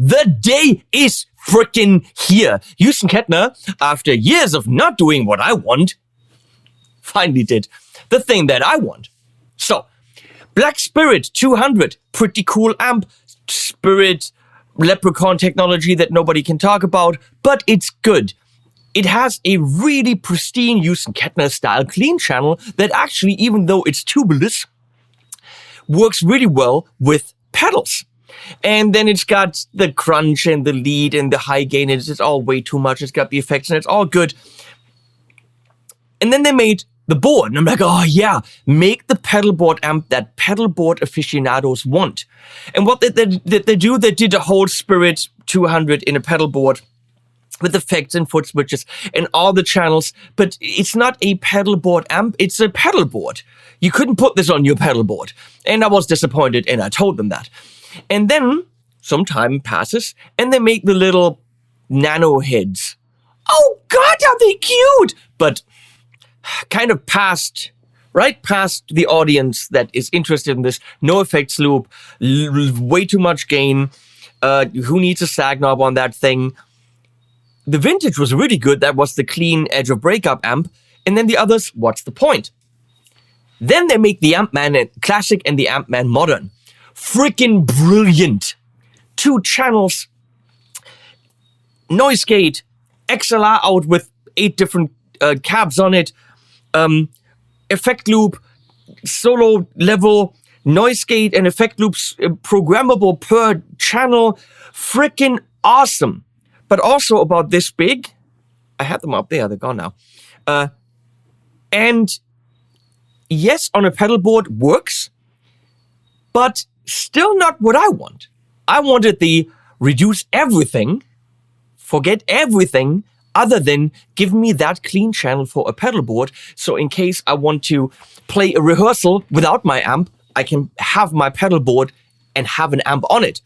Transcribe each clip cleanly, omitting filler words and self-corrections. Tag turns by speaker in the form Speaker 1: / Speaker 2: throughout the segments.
Speaker 1: The day is freaking here. Hughes Kettner, after years of not doing what I want, finally did the thing that I want. So, Black Spirit 200, pretty cool amp. Spirit Leprechaun technology that nobody can talk about, but it's good. It has a really pristine Hughes Kettner style clean channel that actually, even though it's tubeless, works really well with pedals. And then it's got the crunch and the lead and the high gain. It's all way too much. It's got the effects and it's all good. And then they made the board. And I'm like, oh yeah, make the pedal board amp that pedal board aficionados want. And what they do, they did a whole Spirit 200 in a pedal board with effects and foot switches and all the channels. But it's not a pedal board amp, it's a pedal board. You couldn't put this on your pedal board. And I was disappointed and I told them that. And then some time passes and they make the little nano heads. Oh God, are they cute? But kind of right past the audience that is interested in this. No effects loop, way too much gain. Who needs a sag knob on that thing? The vintage was really good. That was the clean edge of breakup amp. And then the others, what's the point? Then they make the AMPMan Classic and the AMPMan Modern. Freaking brilliant. 2 channels, noise gate, XLR out with 8 different cabs on it, effect loop, solo level, noise gate and effect loops programmable per channel. Freaking awesome. But also about this big. I had them up there, they're gone now. And yes, on a pedal board works, but still not what I want. I wanted the reduce everything, forget everything, other than give me that clean channel for a pedal board. So in case I want to play a rehearsal without my amp, I can have my pedal board and have an amp on it.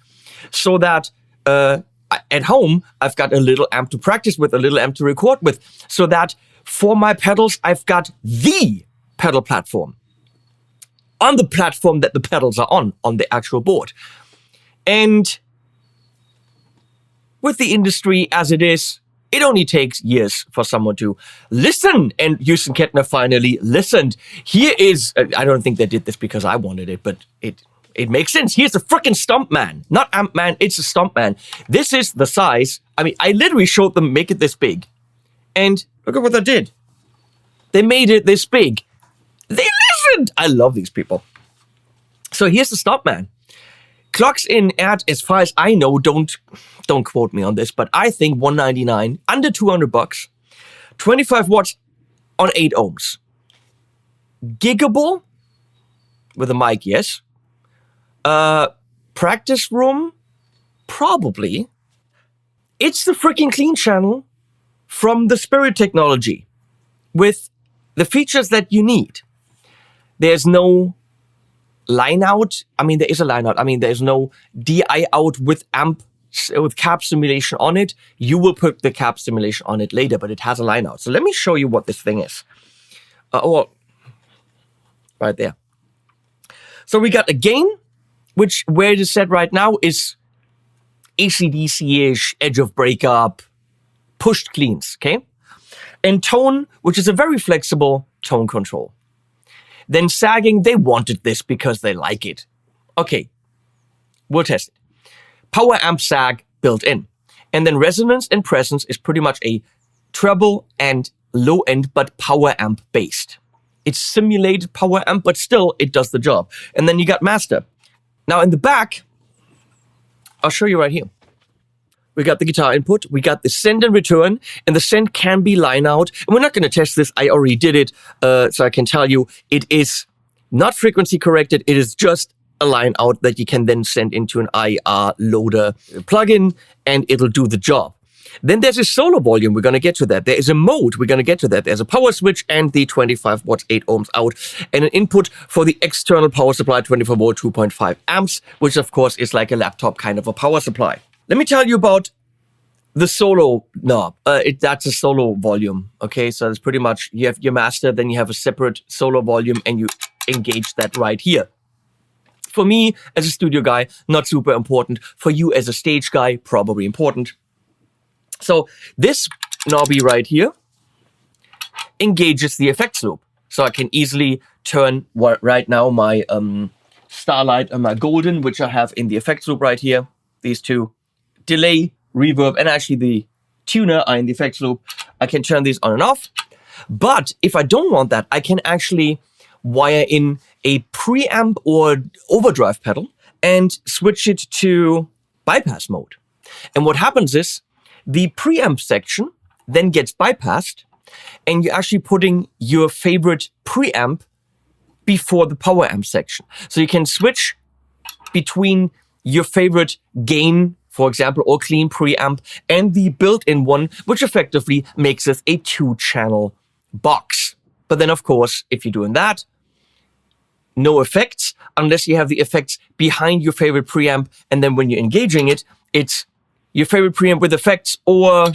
Speaker 1: So that at home, I've got a little amp to practice with, a little amp to record with. So that for my pedals, I've got the pedal platform. On the platform that the pedals are on the actual board. And with the industry as it is, it only takes years for someone to listen. And Hughes Kettner finally listened. Here is, I don't think they did this because I wanted it, but it makes sense. Here's a freaking Stompman. Not AmpMan, it's a Stompman. This is the size. I mean, I literally showed them make it this big. And look at what they did. They made it this big. They listened! I love these people. So here's the Stompman. Clocks in at, as far as I know, don't quote me on this, but I think $199, under $200, 25 watts on 8 ohms. Giggable with a mic, yes. Practice room, probably. It's the freaking clean channel from the Spirit technology with the features that you need. There's no line out. I mean, there is a line out. I mean, there's no DI out with cap simulation on it. You will put the cap simulation on it later, but it has a line out. So let me show you what this thing is. Right there. So we got a gain, which where it is set right now is AC/DC-ish, edge of breakup, pushed cleans, okay? And tone, which is a very flexible tone control. Then sagging, they wanted this because they like it. Okay, we'll test it. Power amp sag built in. And then resonance and presence is pretty much a treble and low end, but power amp based. It's simulated power amp, but still it does the job. And then you got master. Now in the back, I'll show you right here. We got the guitar input, we got the send and return, and the send can be line out. And we're not going to test this, I already did it, so I can tell you it is not frequency corrected, it is just a line out that you can then send into an IR loader plugin, and it'll do the job. Then there's a solo volume, we're going to get to that. There is a mode, we're going to get to that. There's a power switch and the 25 watts, 8 ohms out, and an input for the external power supply, 24 volt, 2.5 amps, which of course is like a laptop kind of a power supply. Let me tell you about the solo knob. That's a solo volume. Okay, so it's pretty much, you have your master, then you have a separate solo volume, and you engage that right here. For me, as a studio guy, not super important. For you as a stage guy, probably important. So this knobby right here engages the effects loop. So I can easily turn right now my Starlight and my Golden, which I have in the effects loop right here. These two, delay, reverb, and actually the tuner are in the effects loop. I can turn these on and off. But if I don't want that, I can actually wire in a preamp or overdrive pedal and switch it to bypass mode. And what happens is the preamp section then gets bypassed, and you're actually putting your favorite preamp before the power amp section. So you can switch between your favorite gain, for example, or clean preamp, and the built-in one, which effectively makes it a 2-channel box. But then, of course, if you're doing that, no effects, unless you have the effects behind your favorite preamp, and then when you're engaging it, it's your favorite preamp with effects or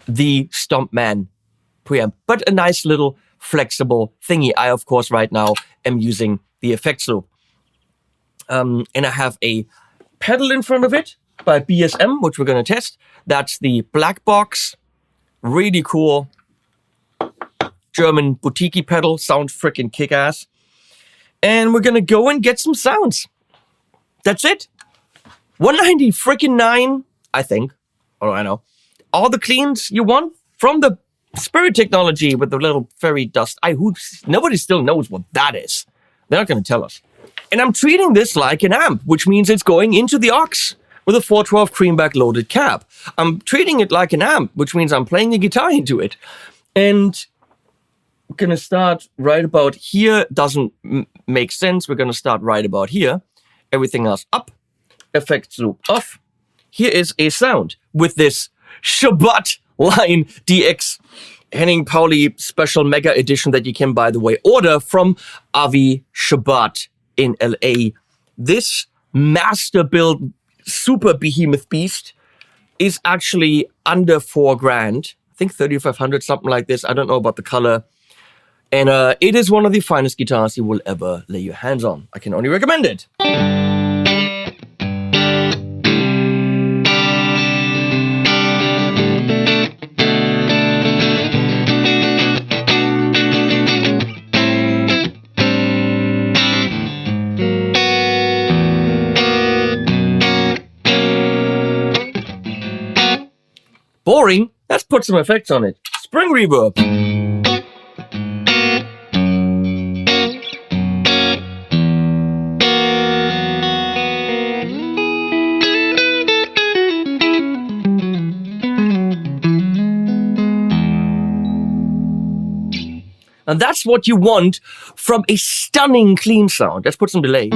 Speaker 1: the Stompman preamp. But a nice little flexible thingy. I, of course, right now am using the effects loop. And I have a pedal in front of it by BSM, which we're going to test. That's the black box. Really cool German boutique pedal. Sounds freaking kick-ass. And we're going to go and get some sounds. That's it. 190 freaking 9, I think. Oh, I know. All the cleans you want from the Spirit technology with the little fairy dust. Nobody still knows what that is. They're not going to tell us. And I'm treating this like an amp, which means it's going into the aux with a 412 creamback loaded cab. I'm treating it like an amp, which means I'm playing the guitar into it. And we're going to start right about here. Doesn't make sense. We're going to start right about here. Everything else up. Effects loop off. Here is a sound with this Shabbat Line DX Henning Pauli special mega edition that you can, by the way, order from Avi Shabbat in LA. This master build super behemoth beast is actually under $4,000. I think 3,500, something like this. I don't know about the color. And it is one of the finest guitars you will ever lay your hands on. I can only recommend it. Boring? Let's put some effects on it. Spring reverb. And that's what you want from a stunning clean sound. Let's put some delay.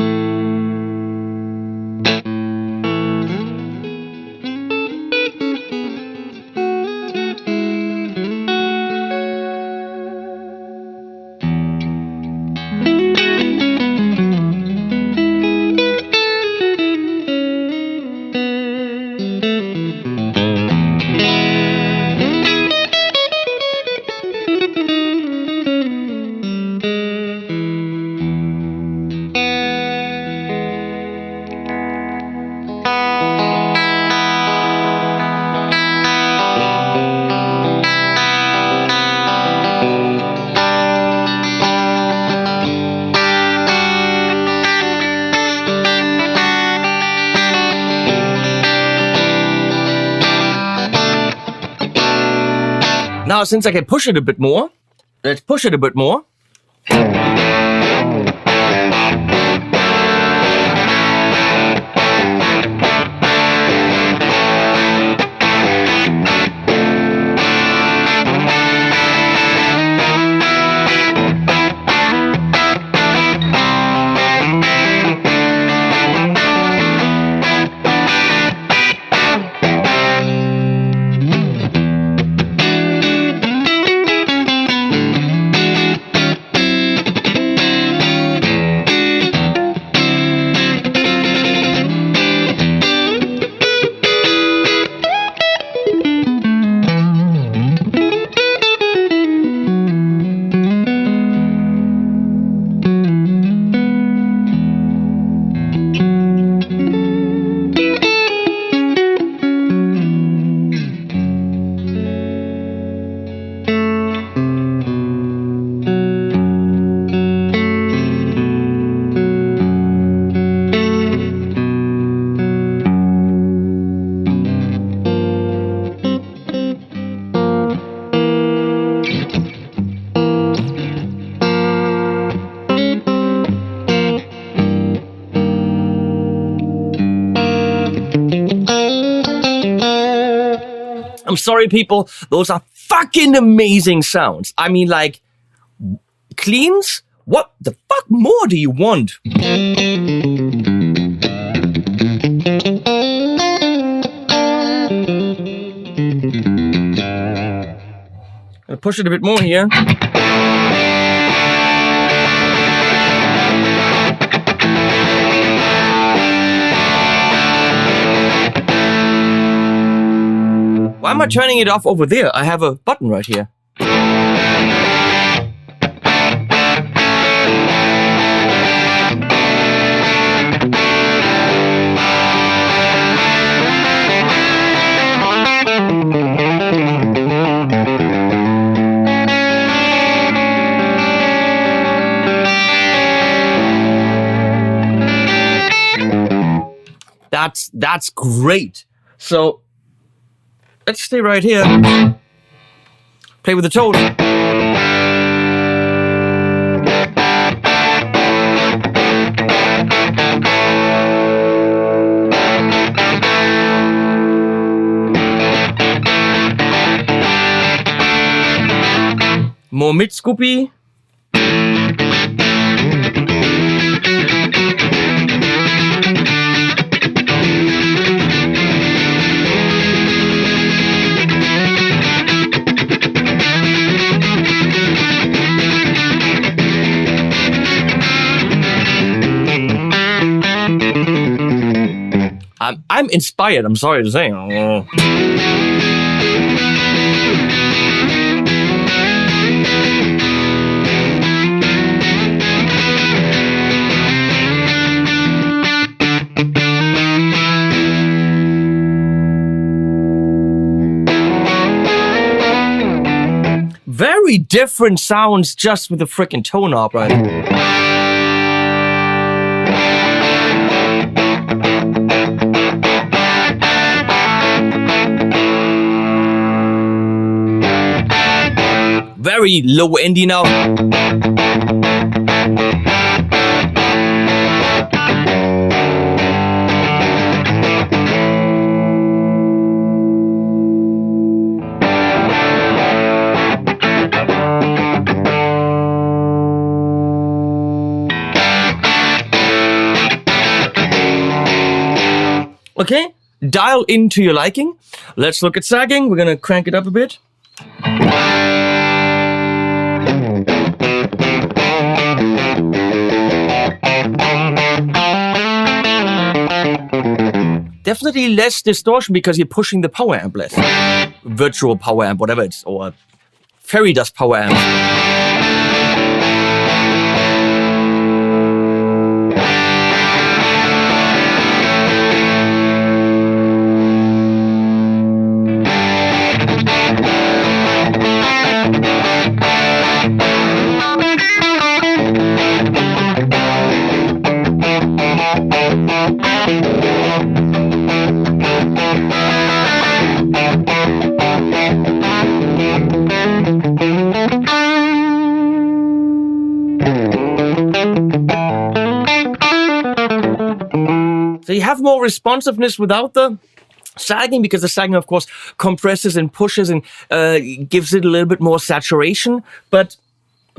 Speaker 1: Now, since I can push it a bit more, let's push it a bit more. I'm sorry, people. Those are fucking amazing sounds. I mean, like, cleans? What the fuck more do you want? I'll push it a bit more here. Why am I turning it off over there? I have a button right here. That's great. So let's stay right here. Play with the toes. More mid scoopy. I'm inspired, I'm sorry to say. Very different sounds just with the freaking tone knob, right? Very low endy now. Okay, dial into your liking. Let's look at sagging. We're gonna crank it up a bit. Definitely less distortion because you're pushing the power amp less. Virtual power amp, whatever it's, or fairy dust power amp. So you have more responsiveness without the sagging, because the sagging, of course, compresses and pushes and gives it a little bit more saturation. But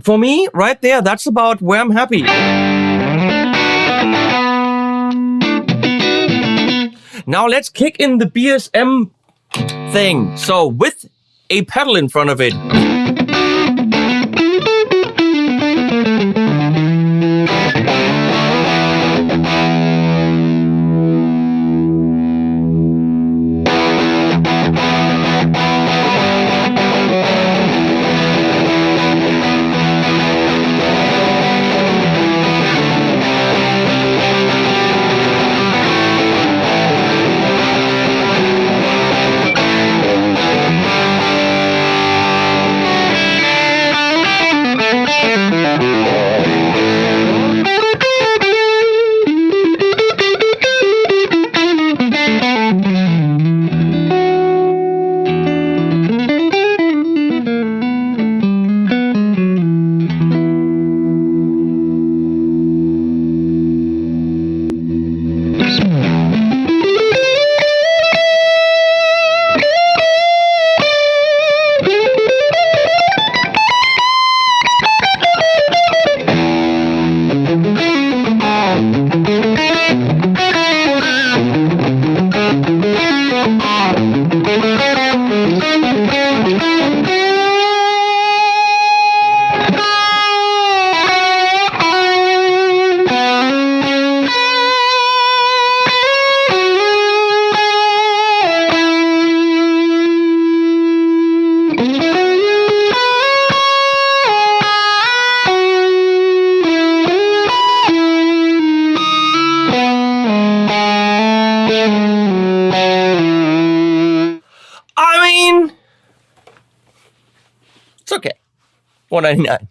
Speaker 1: for me, right there, that's about where I'm happy. Now let's kick in the BSM thing. So with a pedal in front of it. $4.99.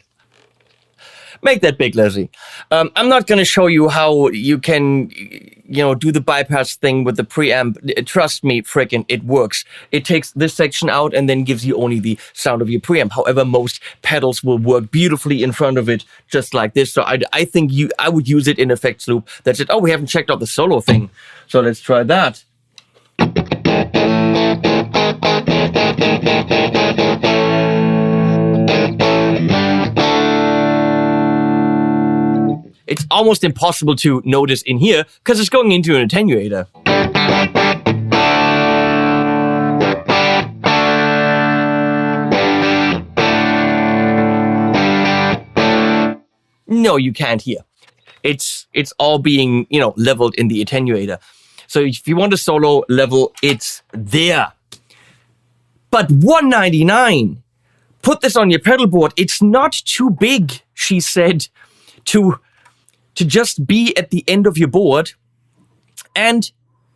Speaker 1: Make that big, Leslie. I'm not going to show you how you can, do the bypass thing with the preamp. Trust me, frickin', it works. It takes this section out and then gives you only the sound of your preamp. However, most pedals will work beautifully in front of it, just like this. So I think I would use it in effects loop. That's it. Oh, we haven't checked out the solo thing. So let's try that. It's almost impossible to notice in here because it's going into an attenuator. No, you can't hear. It's all being, leveled in the attenuator. So if you want a solo level, it's there. But $199, put this on your pedal board. It's not too big, she said, to just be at the end of your board, and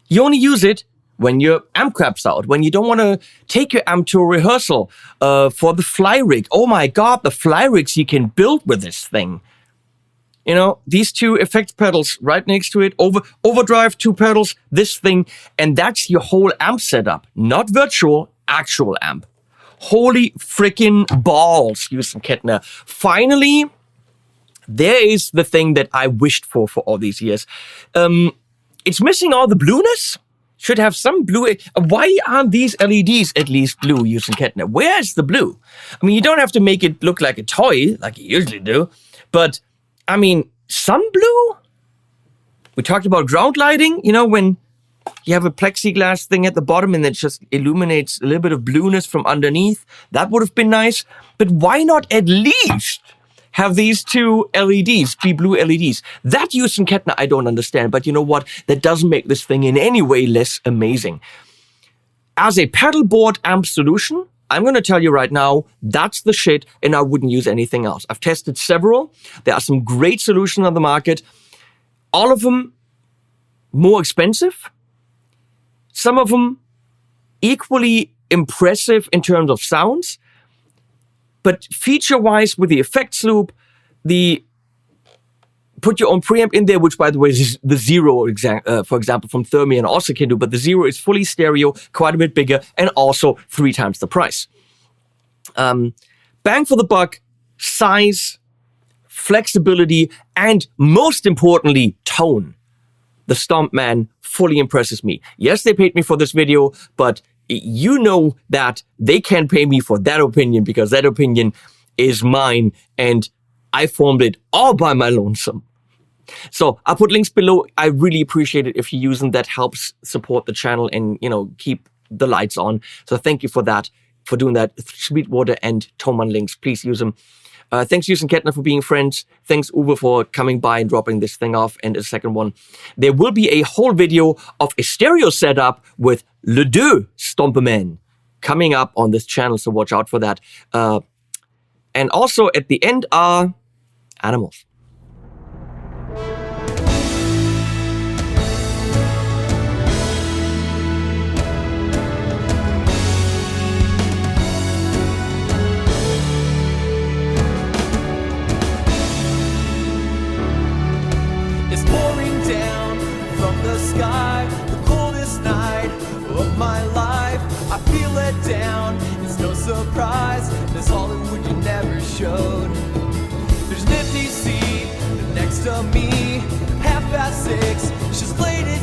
Speaker 1: you only use it when your amp craps out, when you don't want to take your amp to a rehearsal for the fly rig. Oh my God, the fly rigs you can build with this thing. These two effects pedals right next to it, overdrive, 2 pedals, this thing, and that's your whole amp setup. Not virtual, actual amp. Holy freaking balls, Hughes Kettner. Finally, there is the thing that I wished for all these years. It's missing all the blueness. Should have some blue. Why aren't these LEDs at least blue, Hughes Kettner? Where is the blue? I mean, you don't have to make it look like a toy, like you usually do. But, I mean, some blue? We talked about ground lighting, when you have a plexiglass thing at the bottom and it just illuminates a little bit of blueness from underneath. That would have been nice. But why not at least have these 2 LEDs be blue LEDs? That Hughes Kettner I don't understand, but you know what? That doesn't make this thing in any way less amazing. As a pedal board amp solution, I'm going to tell you right now, that's the shit, and I wouldn't use anything else. I've tested several. There are some great solutions on the market. All of them more expensive. Some of them equally impressive in terms of sounds. But feature-wise, with the effects loop, put your own preamp in there, which, by the way, is the Zero, for example, from Thomann also can do. But the Zero is fully stereo, quite a bit bigger, and also 3 times the price. Bang for the buck, size, flexibility, and most importantly, tone. The Stompman fully impresses me. Yes, they paid me for this video, but you know that they can't pay me for that opinion, because that opinion is mine and I formed it all by my lonesome. So I'll put links below. I really appreciate it if you use them. That helps support the channel and, keep the lights on. So thank you for that, for doing that. Sweetwater and Thomann links, please use them. Thanks, Hughes Kettner, for being friends. Thanks, Uwe, for coming by and dropping this thing off. And a second one. There will be a whole video of a stereo setup with Le Deux Stompman coming up on this channel, so watch out for that. And also at the end are animals.
Speaker 2: It's pouring down from the sky, the coldest night of my life. I feel let down, it's no surprise, this Hollywood you never showed. There's an empty seat next to me, 6:30, she's played it.